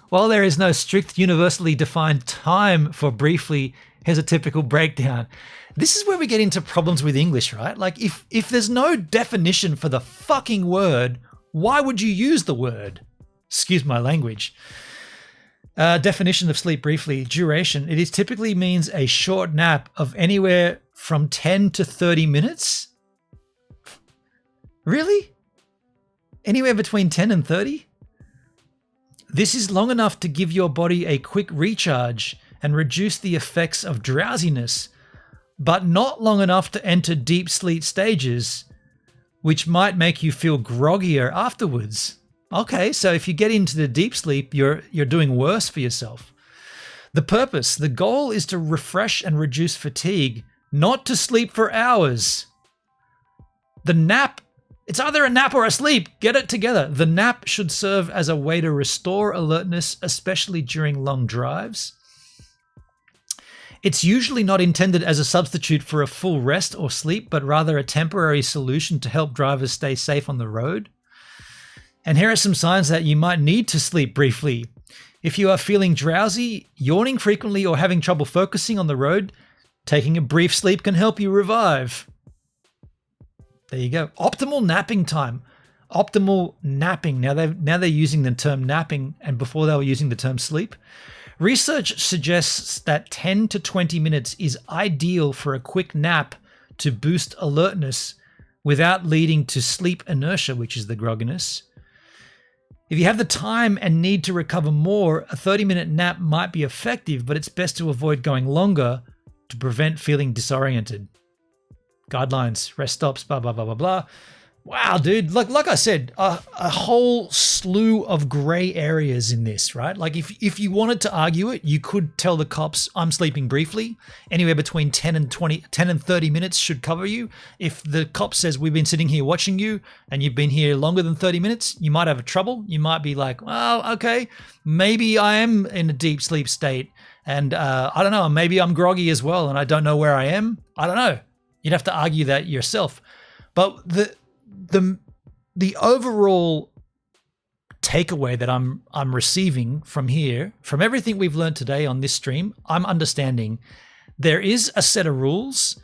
While there is no strict, universally defined time for briefly, here's a typical breakdown. This is where we get into problems with English, right? Like if there's no definition for the fucking word, why would you use the word? Excuse my language. Definition of sleep briefly. Duration. It is typically means a short nap of anywhere from 10 to 30 minutes. Really? Anywhere between 10 and 30? This is long enough to give your body a quick recharge and reduce the effects of drowsiness, but not long enough to enter deep sleep stages, which might make you feel groggier afterwards. Okay, so if you get into the deep sleep, you're doing worse for yourself. The purpose, the goal is to refresh and reduce fatigue, not to sleep for hours. The nap, it's either a nap or a sleep. Get it together. The nap should serve as a way to restore alertness, especially during long drives. It's usually not intended as a substitute for a full rest or sleep, but rather a temporary solution to help drivers stay safe on the road. And here are some signs that you might need to sleep briefly. If you are feeling drowsy, yawning frequently, or having trouble focusing on the road, taking a brief sleep can help you revive. There you go. Optimal napping time. Optimal napping. Now they're using the term napping, and before they were using the term sleep. Research suggests that 10 to 20 minutes is ideal for a quick nap to boost alertness without leading to sleep inertia, which is the grogginess. If you have the time and need to recover more, a 30-minute nap might be effective, but it's best to avoid going longer to prevent feeling disoriented. Guidelines, rest stops, blah, blah, blah, blah, blah. Wow, dude. Like I said, a whole slew of gray areas in this, right? Like if you wanted to argue it, you could tell the cops, I'm sleeping briefly. Anywhere between 10 and 30 minutes should cover you. If the cop says, we've been sitting here watching you and you've been here longer than 30 minutes, you might have trouble. You might be like, well, okay, maybe I am in a deep sleep state. And I don't know, maybe I'm groggy as well and I don't know where I am. I don't know. You'd have to argue that yourself. But the overall takeaway that I'm receiving from here, from everything we've learned today on this stream, I'm understanding there is a set of rules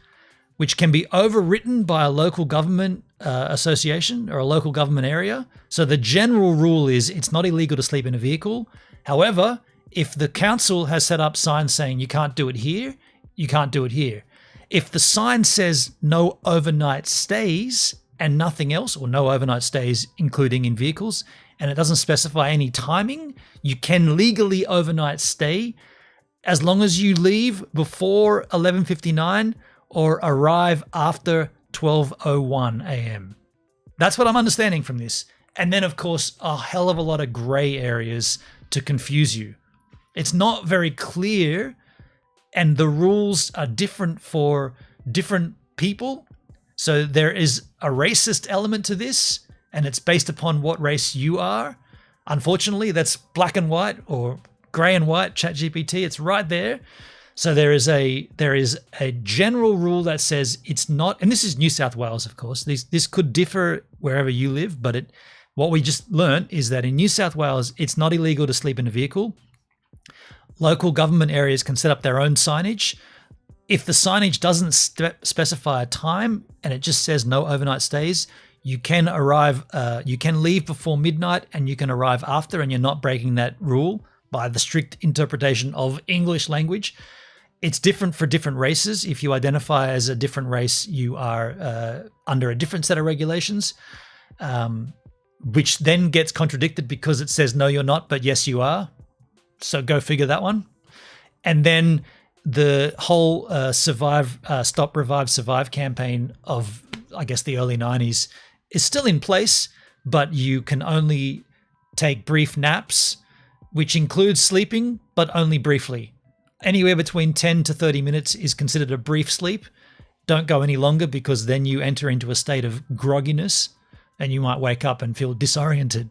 which can be overwritten by a local government association or a local government area. So the general rule is it's not illegal to sleep in a vehicle. However, if the council has set up signs saying you can't do it here, you can't do it here. If the sign says no overnight stays and nothing else, or no overnight stays including in vehicles, and it doesn't specify any timing, you can legally overnight stay as long as you leave before 11:59 or arrive after 12:01 a.m. That's what I'm understanding from this. And then, of course, a hell of a lot of gray areas to confuse you. It's not very clear, and the rules are different for different people. So there is a racist element to this, and it's based upon what race you are. Unfortunately, that's black and white or gray and white, ChatGPT, it's right there. So there is a general rule that says it's not, and this is New South Wales, of course. This could differ wherever you live, but what we just learned is that in New South Wales, it's not illegal to sleep in a vehicle. Local government areas can set up their own signage. If the signage doesn't specify a time and it just says no overnight stays, you can leave before midnight and you can arrive after, and you're not breaking that rule by the strict interpretation of English language. It's different for different races. If you identify as a different race, you are under a different set of regulations, which then gets contradicted because it says, no, you're not, but yes, you are. So go figure that one. And then the whole Stop, Revive, Survive campaign of, I guess, the early 90s is still in place, but you can only take brief naps, which includes sleeping, but only briefly. Anywhere between 10 to 30 minutes is considered a brief sleep. Don't go any longer because then you enter into a state of grogginess and you might wake up and feel disoriented.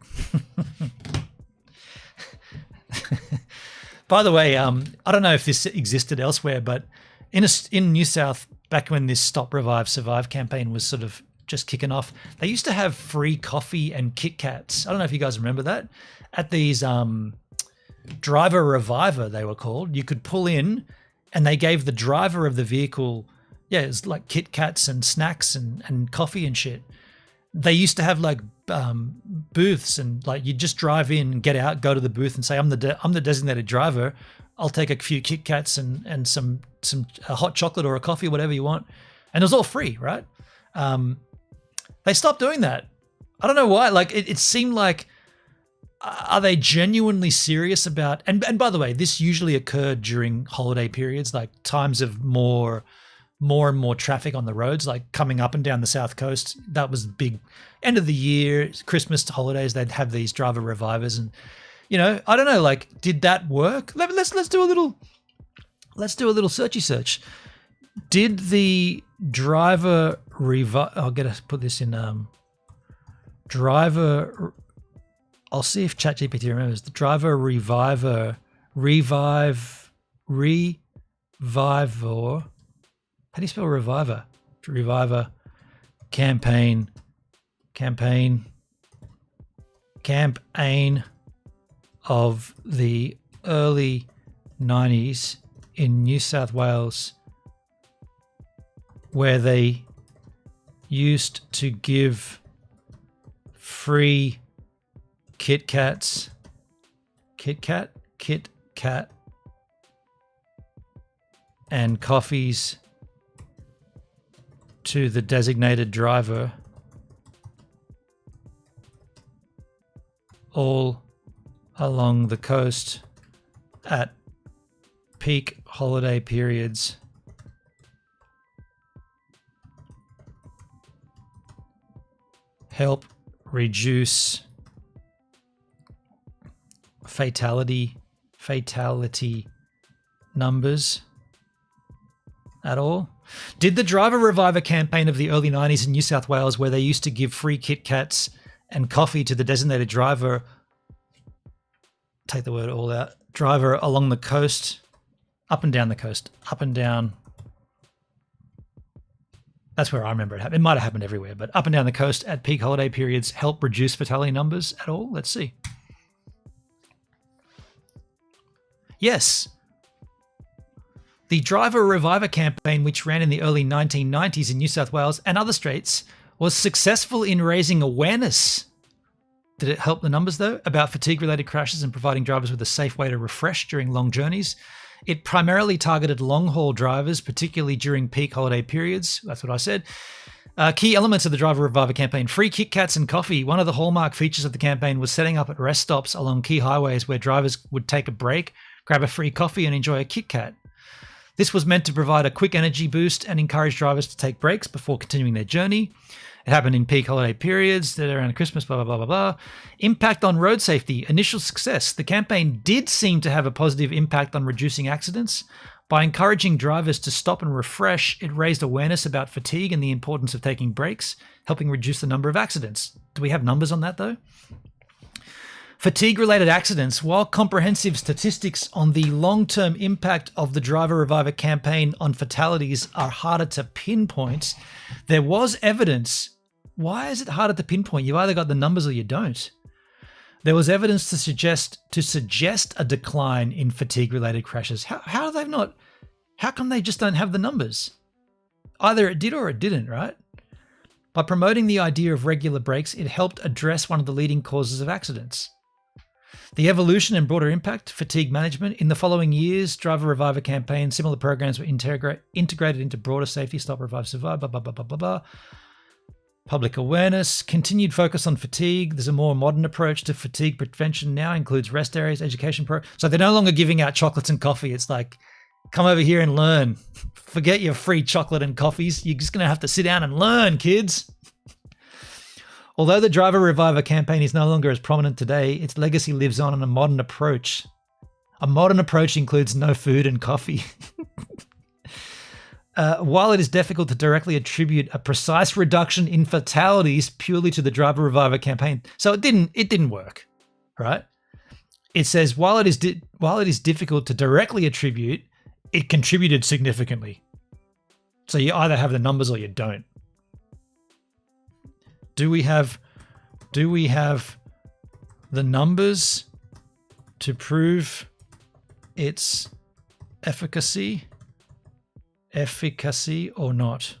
By the way, I don't know if this existed elsewhere, but in New South, back when this Stop, Revive, Survive campaign was sort of just kicking off, they used to have free coffee and Kit Kats. I don't know if you guys remember that. At these driver reviver, they were called. You could pull in and they gave the driver of the vehicle, it was like Kit Kats and snacks and coffee and shit. They used to have like booths, and like you just drive in, get out, go to the booth and say, I'm the designated driver. I'll take a few Kit Kats and some a hot chocolate or a coffee, whatever you want. And it was all free, right? They stopped doing that. I don't know why. Like it seemed like, are they genuinely serious about, and by the way, this usually occurred during holiday periods, like times of more and more traffic on the roads, like coming up and down the South Coast. That was big. End of the year, Christmas to holidays, they'd have these driver revivers, and I don't know, like, did that work? Let's do a little searchy search. Did the driver revive? I'll put this in driver. I'll see if ChatGPT remembers the driver reviver revivor. How do you spell reviver? Reviver campaign of the early 90s in New South Wales, where they used to give free Kit Kat, and coffees to the designated driver, all along the coast at peak holiday periods. Help reduce fatality numbers at all? Did the driver reviver campaign of the early 90s in New South Wales, where they used to give free Kit Kats and coffee to the designated driver, take the word all out, driver along the coast, up and down the coast, up and down. That's where I remember it happened. It might have happened everywhere, but up and down the coast at peak holiday periods help reduce fatality numbers at all? Let's see. Yes. The driver reviver campaign, which ran in the early 1990s in New South Wales and other states, was successful in raising awareness. Did it help the numbers, though, about fatigue-related crashes and providing drivers with a safe way to refresh during long journeys? It primarily targeted long-haul drivers, particularly during peak holiday periods. That's what I said. Key elements of the driver reviver campaign: free Kit Kats and coffee. One of the hallmark features of the campaign was setting up at rest stops along key highways where drivers would take a break, grab a free coffee, and enjoy a Kit Kat. This was meant to provide a quick energy boost and encourage drivers to take breaks before continuing their journey. It happened in peak holiday periods, around Christmas, blah, blah, blah, blah, blah. Impact on road safety. Initial success. The campaign did seem to have a positive impact on reducing accidents. By encouraging drivers to stop and refresh, it raised awareness about fatigue and the importance of taking breaks, helping reduce the number of accidents. Do we have numbers on that, though? Fatigue-related accidents. While comprehensive statistics on the long-term impact of the driver reviver campaign on fatalities are harder to pinpoint, there was evidence. Why is it harder to pinpoint? You've either got the numbers or you don't. There was evidence to suggest a decline in fatigue-related crashes. How come they just don't have the numbers? Either it did or it didn't, right? By promoting the idea of regular breaks, it helped address one of the leading causes of accidents. The evolution and broader impact, fatigue management. In the following years, driver reviver campaigns, similar programs were integrated into broader safety, stop, revive, survive, blah, blah, blah, blah, blah, blah. Public awareness, continued focus on fatigue. There's a more modern approach to fatigue prevention now, includes rest areas, education So they're no longer giving out chocolates and coffee. It's like, come over here and learn. Forget your free chocolate and coffees. You're just going to have to sit down and learn, kids. Although the driver reviver campaign is no longer as prominent today, its legacy lives on in a modern approach. A modern approach includes no food and coffee. While it is difficult to directly attribute a precise reduction in fatalities purely to the Driver Reviver campaign, so it didn't work, right? It says while it is difficult to directly attribute, it contributed significantly. So you either have the numbers or you don't. Do we have the numbers to prove its efficacy or not?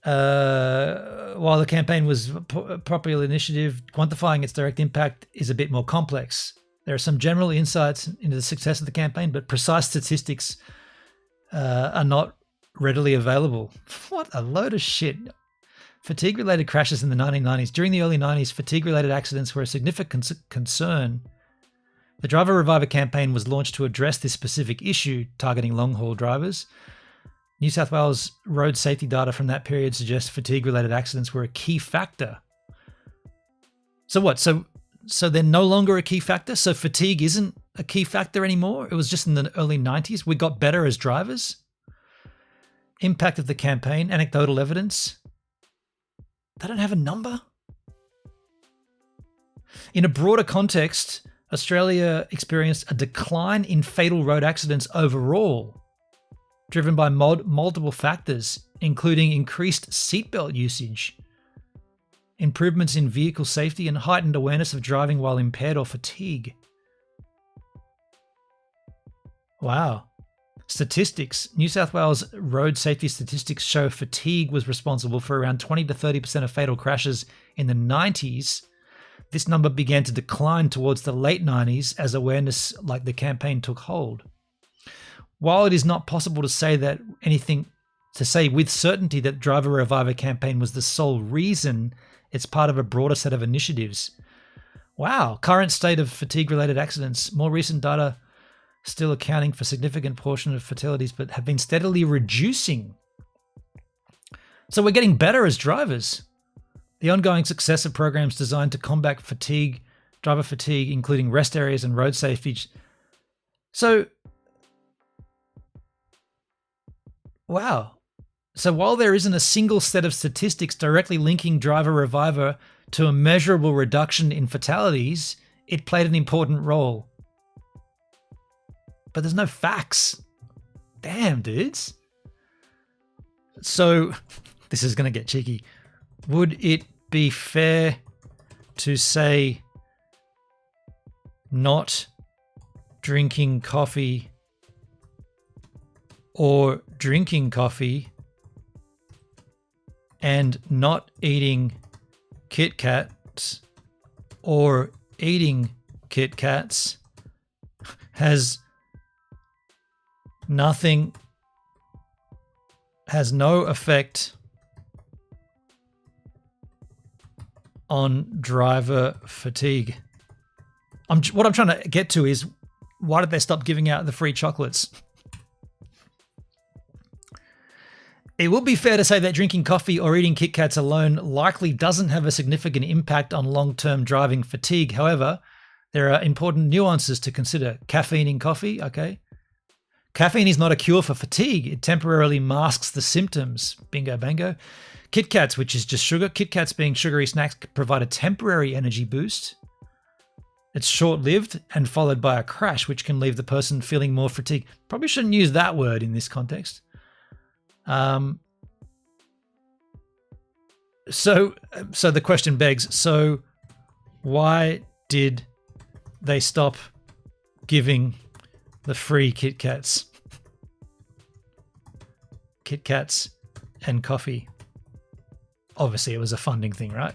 While the campaign was a popular initiative, quantifying its direct impact is a bit more complex. There are some general insights into the success of the campaign, but precise statistics are not readily available. What a load of shit. Fatigue-related crashes in the 1990s. During the early 90s, fatigue-related accidents were a significant concern. The Driver Reviver campaign was launched to address this specific issue, targeting long-haul drivers. New South Wales road safety data from that period suggests fatigue-related accidents were a key factor. So what? So they're no longer a key factor? So fatigue isn't a key factor anymore? It was just in the early 90s? We got better as drivers? Impact of the campaign, anecdotal evidence. They don't have a number? In a broader context, Australia experienced a decline in fatal road accidents overall, driven by multiple factors, including increased seatbelt usage, improvements in vehicle safety, and heightened awareness of driving while impaired or fatigue. Wow. Statistics. New South Wales road safety statistics show fatigue was responsible for around 20 to 30% of fatal crashes in the 90s. This number began to decline towards the late 90s as awareness like the campaign took hold. While it is not possible to say with certainty that Driver Reviver campaign was the sole reason, it's part of a broader set of initiatives. Wow. Current state of fatigue-related accidents. More recent data still accounting for a significant portion of fatalities, but have been steadily reducing. So we're getting better as drivers. The ongoing success of programs designed to combat fatigue, driver fatigue, including rest areas and road safety. So, wow. So while there isn't a single set of statistics directly linking Driver Reviver to a measurable reduction in fatalities, it played an important role. But there's no facts. Damn, dudes. So, this is going to get cheeky. Would it be fair to say not drinking coffee or drinking coffee and not eating Kit Kats or eating Kit Kats has no effect on driver fatigue? What I'm trying to get to is, why did they stop giving out the free chocolates? It would be fair to say that drinking coffee or eating Kit Kats alone likely doesn't have a significant impact on long-term driving fatigue. However, there are important nuances to consider. Caffeine in coffee, okay. Caffeine is not a cure for fatigue. It temporarily masks the symptoms. Bingo, bango. Kit Kats, which is just sugar. Kit Kats, being sugary snacks, provide a temporary energy boost. It's short-lived and followed by a crash, which can leave the person feeling more fatigued. Probably shouldn't use that word in this context. So the question begs, so why did they stop giving the free Kit Kats? Kit Kats and coffee. Obviously, it was a funding thing, right?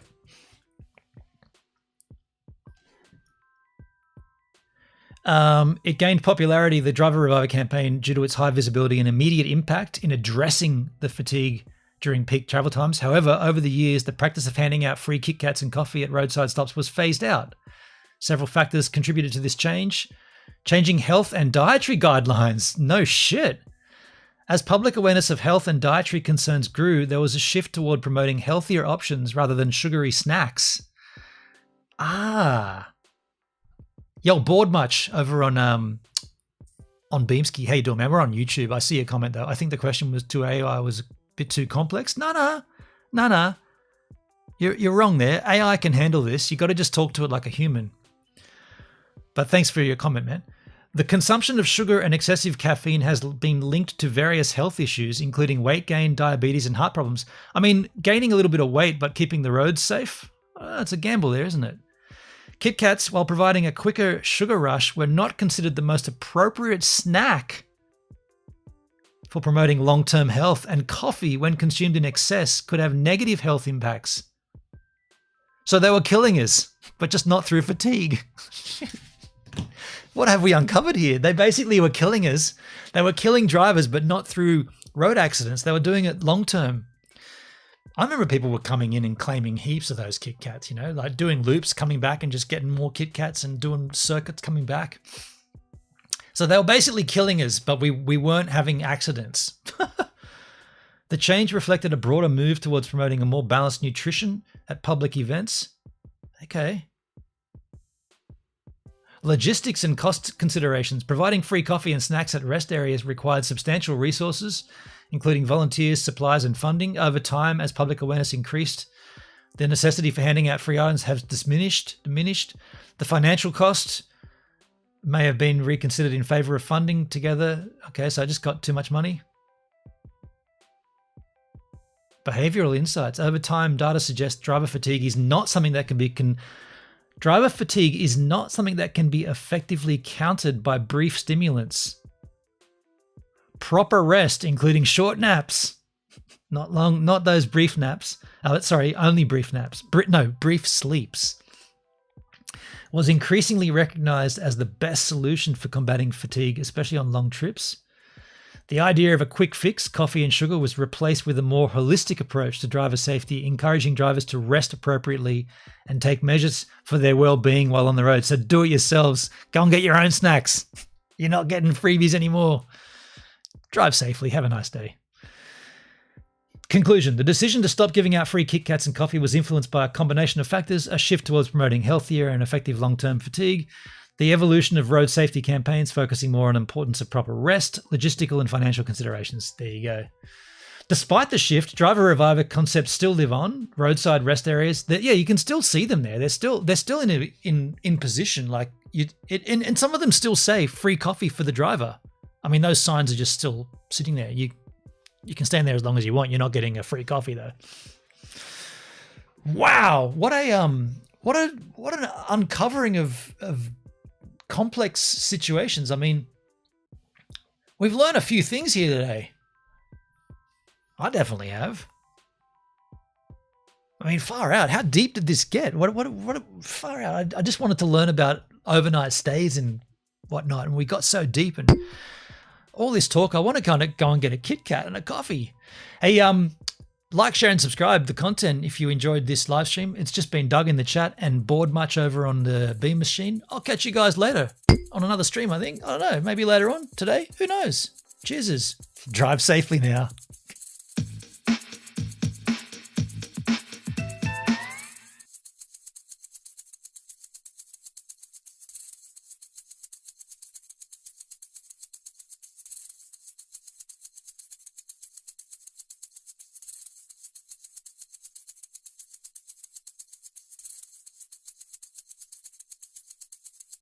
It gained popularity, the Driver Reviver campaign, due to its high visibility and immediate impact in addressing the fatigue during peak travel times. However, over the years, the practice of handing out free Kit Kats and coffee at roadside stops was phased out. Several factors contributed to this change. Changing health and dietary guidelines. No shit. As public awareness of health and dietary concerns grew, there was a shift toward promoting healthier options rather than sugary snacks. Yo, bored much over on Beamski. How you doing, man? We're on YouTube. I see a comment though. I think the question was to AI was a bit too complex. No. You're wrong there. AI can handle this. You got to just talk to it like a human. But thanks for your comment, man. The consumption of sugar and excessive caffeine has been linked to various health issues, including weight gain, diabetes, and heart problems. I mean, gaining a little bit of weight but keeping the roads safe, it's a gamble there, isn't it? Kit Kats, while providing a quicker sugar rush, were not considered the most appropriate snack for promoting long-term health, and coffee, when consumed in excess, could have negative health impacts. So they were killing us, but just not through fatigue. What have we uncovered here? They basically were killing us. They were killing drivers, but not through road accidents. They were doing it long-term. I remember people were coming in and claiming heaps of those Kit Kats, you know, like doing loops, coming back and just getting more Kit Kats and doing circuits coming back. So they were basically killing us, but we weren't having accidents. The change reflected a broader move towards promoting a more balanced nutrition at public events. Okay. Logistics and cost considerations. Providing free coffee and snacks at rest areas required substantial resources, including volunteers, supplies, and funding. Over time, as public awareness increased, the necessity for handing out free items has diminished. The financial cost may have been reconsidered in favor of funding together. Okay, so I just got too much money. Behavioral insights. Over time, data suggests driver fatigue is not something that can be Driver fatigue is not something that can be effectively countered by brief stimulants. Proper rest, including short naps, not those brief naps. Only brief naps. Brief sleeps, was increasingly recognized as the best solution for combating fatigue, especially on long trips. The idea of a quick fix, coffee and sugar, was replaced with a more holistic approach to driver safety, encouraging drivers to rest appropriately and take measures for their well-being while on the road. So do it yourselves. Go and get your own snacks. You're not getting freebies anymore. Drive safely. Have a nice day. Conclusion. The decision to stop giving out free Kit Kats and coffee was influenced by a combination of factors: a shift towards promoting healthier and effective long-term fatigue, the evolution of road safety campaigns focusing more on the importance of proper rest, logistical and financial considerations. There you go. Despite the shift, driver reviver concepts still live on. Roadside rest areas, you can still see them there. They're still in position. Like and some of them still say free coffee for the driver. I mean, those signs are just still sitting there. You can stand there as long as you want. You're not getting a free coffee though. Wow, what an uncovering of complex situations. I mean, we've learned a few things here today. I definitely have. I mean, far out. How deep did this get? What far out. I just wanted to learn about overnight stays and whatnot, and we got so deep, and all this talk, I want to kind of go and get a Kit Kat and a coffee. Hey, like, share, and subscribe the content if you enjoyed this live stream. It's just been Doug in the chat and bored much over on the Beam machine. I'll catch you guys later on another stream, I think. I don't know, maybe later on today. Who knows? Cheers. Drive safely now.